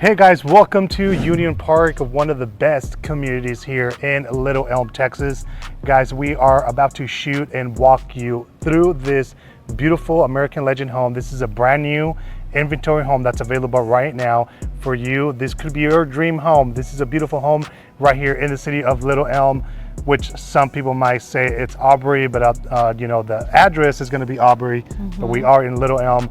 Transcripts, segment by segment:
Hey guys, welcome to Union Park, one of the best communities here in Little Elm, Texas. Guys, we are about to shoot and walk you through this beautiful American Legend home. This is a brand new inventory home that's available right now for you. This could be your dream home. This is a beautiful home right here in the city of Little Elm, which some people might say it's Aubrey, but you know, the address is going to be Aubrey, but we are in Little Elm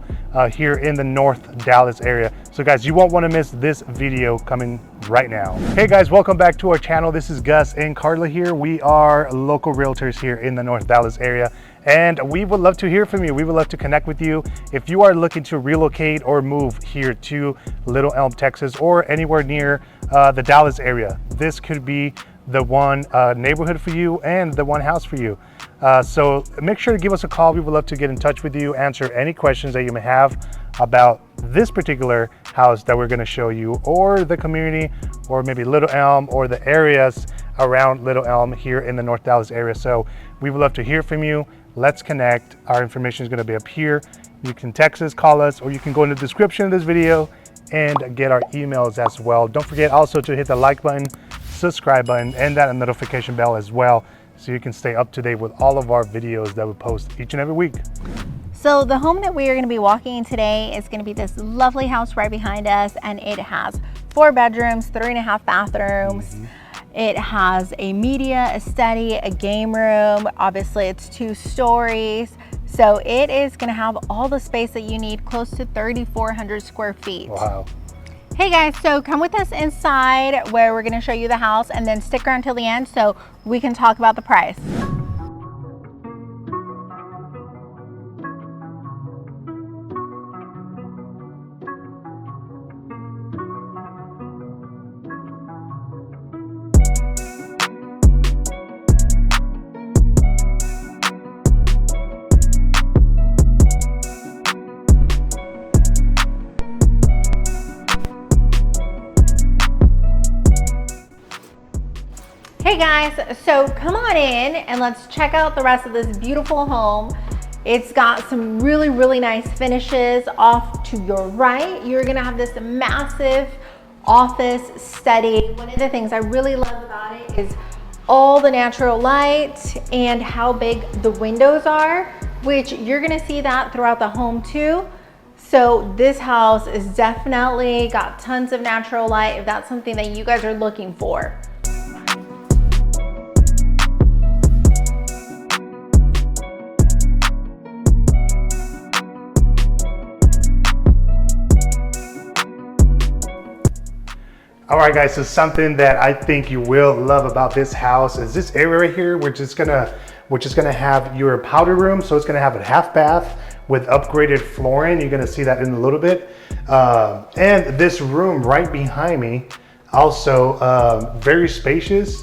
here in the North Dallas area. So guys, you won't want to miss this video coming right now. Hey guys, welcome back to our channel. This is Gus and Karla here. We are local realtors here in the North Dallas area, and we would love to hear from you. We would love to connect with you. If you are looking to relocate or move here to Little Elm, Texas, or anywhere near the Dallas area, this could be the one neighborhood for you and the one house for you. So make sure to give us a call. We would love to get in touch with you, answer any questions that you may have about this particular house that we're going to show you, or the community, or maybe Little Elm, or the areas around Little Elm here in the North Dallas area. So we would love to hear from you. Let's connect. Our information is going to be up here. You can text us, call us, or you can go in the description of this video and get our emails as well. Don't forget also to hit the like button, subscribe button, and that notification bell as well, so you can stay up to date with all of our videos that we post each and every week. So the home that we are going to be walking in today is going to be this lovely house right behind us, and it has 4 bedrooms, 3.5 bathrooms. It has a media, a study, a game room. Obviously it's 2 stories. So it is going to have all the space that you need, close to 3,400 square feet. Wow. Hey guys, so come with us inside where we're going to show you the house, and then stick around till the end so we can talk about the price. Hey guys, so come on in and let's check out the rest of this beautiful home. It's got some really nice finishes. Off to your right, you're gonna have this massive office study. One of the things I really love about it is all the natural light and how big the windows are, which you're gonna see that throughout the home too. So this house is definitely got tons of natural light if that's something that you guys are looking for. All right guys, so something that I think you will love about this house is this area right here, which is gonna have your powder room. So it's gonna have a half bath with upgraded flooring. You're gonna see that in a little bit. And this room right behind me, also very spacious.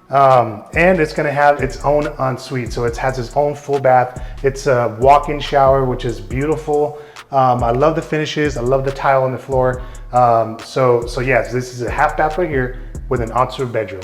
And it's gonna have its own ensuite. So it has its own full bath. It's a walk-in shower, which is beautiful. I love the finishes. I love the tile on the floor. So yes, this is a half bath right here with an ensuite bedroom.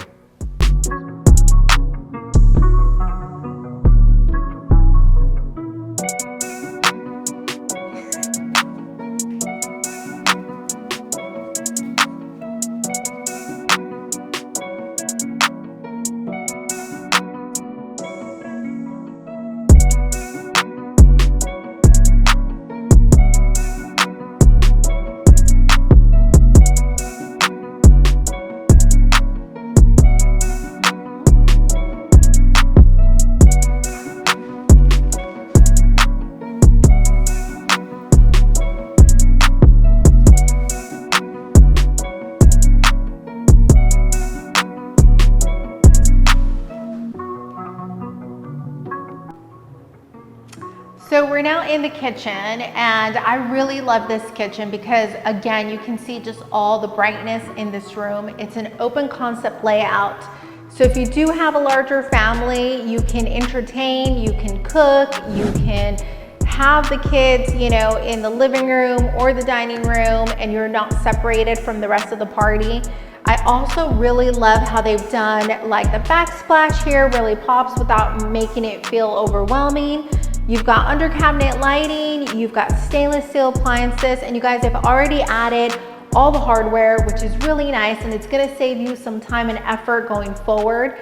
So we're now in the kitchen, and I really love this kitchen because again, you can see just all the brightness in this room. It's an open concept layout. So if you do have a larger family, you can entertain, you can cook, you can have the kids, you know, in the living room or the dining room, and you're not separated from the rest of the party. I also really love how they've done like the backsplash here really pops without making it feel overwhelming. You've got under cabinet lighting, you've got stainless steel appliances, and you guys have already added all the hardware, which is really nice, and it's gonna save you some time and effort going forward.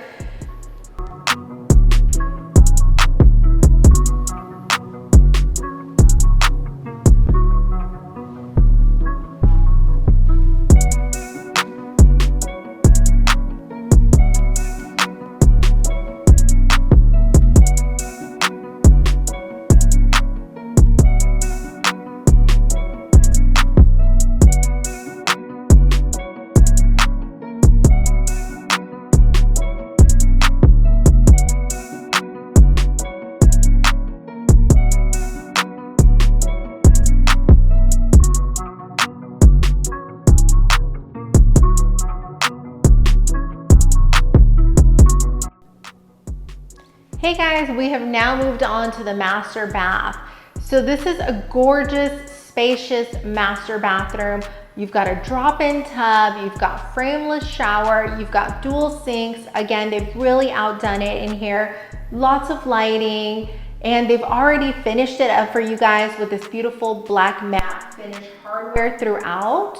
Hey guys, we have now moved on to the master bath. So this is a gorgeous, spacious master bathroom. You've got a drop-in tub, you've got frameless shower, you've got dual sinks. Again, they've really outdone it in here. Lots of lighting, and they've already finished it up for you guys with this beautiful black matte finish hardware throughout.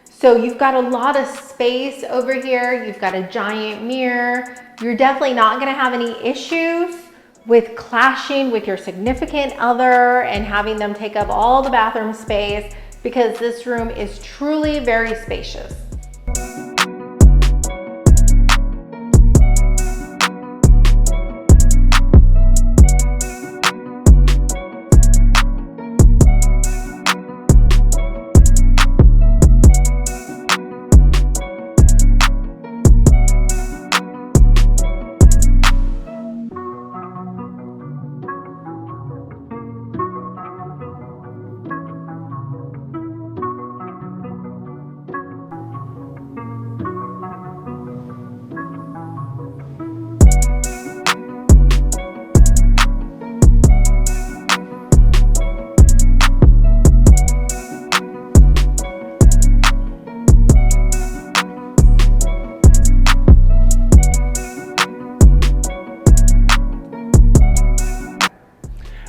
So you've got a lot of space over here. You've got a giant mirror. You're definitely not gonna have any issues with clashing with your significant other and having them take up all the bathroom space, because this room is truly very spacious.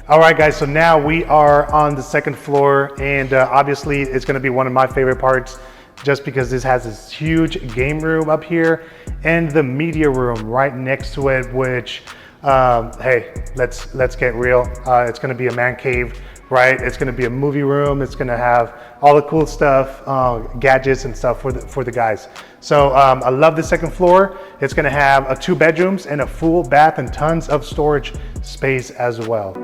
All right, guys, so now we are on the second floor, and obviously it's gonna be one of my favorite parts just because this has this huge game room up here and the media room right next to it, which, hey, let's get real. It's gonna be a man cave, right? It's gonna be a movie room. It's gonna have all the cool stuff, gadgets and stuff for the guys. So I love the second floor. It's gonna have 2 bedrooms and a full bath and tons of storage space as well.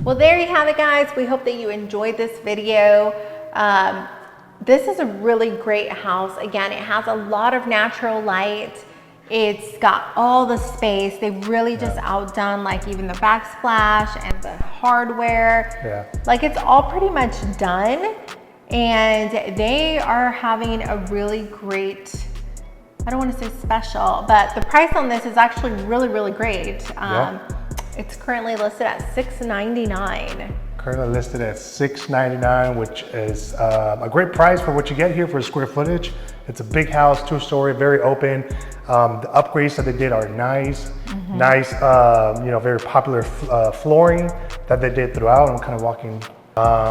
Well, there you have it, guys. We hope that you enjoyed this video. This is a really great house. Again, it has a lot of natural light. It's got all the space. They've really just outdone like even the backsplash and the hardware. Yeah. Like it's all pretty much done. And they are having a really great, I don't want to say special, but the price on this is actually really, really great. It's currently listed at $699. Currently listed at $699, which is a great price for what you get here for square footage. It's a big house, 2-story, very open. The upgrades that they did are nice. Nice, very popular flooring that they did throughout. I'm kind of walking,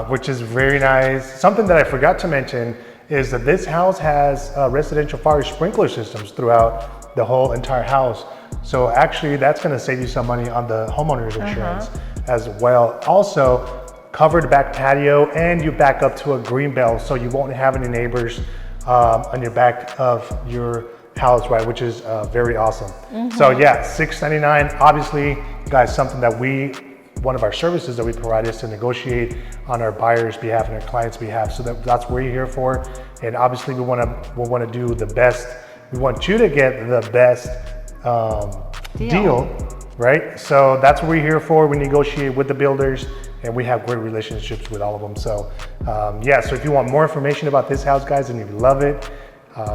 which is very nice. Something that I forgot to mention is that this house has residential fire sprinkler systems throughout the whole entire house. So actually that's gonna save you some money on the homeowner's insurance as well. Also, covered back patio, and you back up to a green belt, so you won't have any neighbors on your back of your house, right? Which is very awesome. So yeah, $699. Obviously, guys, something that one of our services that we provide is to negotiate on our buyer's behalf and our client's behalf. So that's what we're here for. And obviously, we want to do the best. We want you to get the best deal, right? So that's what we're here for. We negotiate with the builders, and we have great relationships with all of them. So yeah, so if you want more information about this house, guys, and you love it,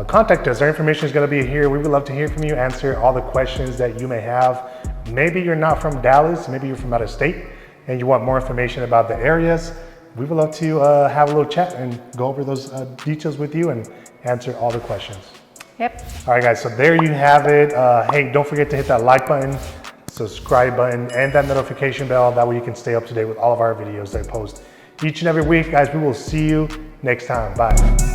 contact us. Our information is going to be here. We would love to hear from you, answer all the questions that you may have. Maybe you're not from Dallas, maybe you're from out of state, and you want more information about the areas. We would love to have a little chat and go over those details with you and answer all the questions. Yep. All right, guys, so there you have it. Hey, don't forget to hit that like button, subscribe button, and that notification bell. That way you can stay up to date with all of our videos that I post each and every week. Guys, we will see you next time. Bye.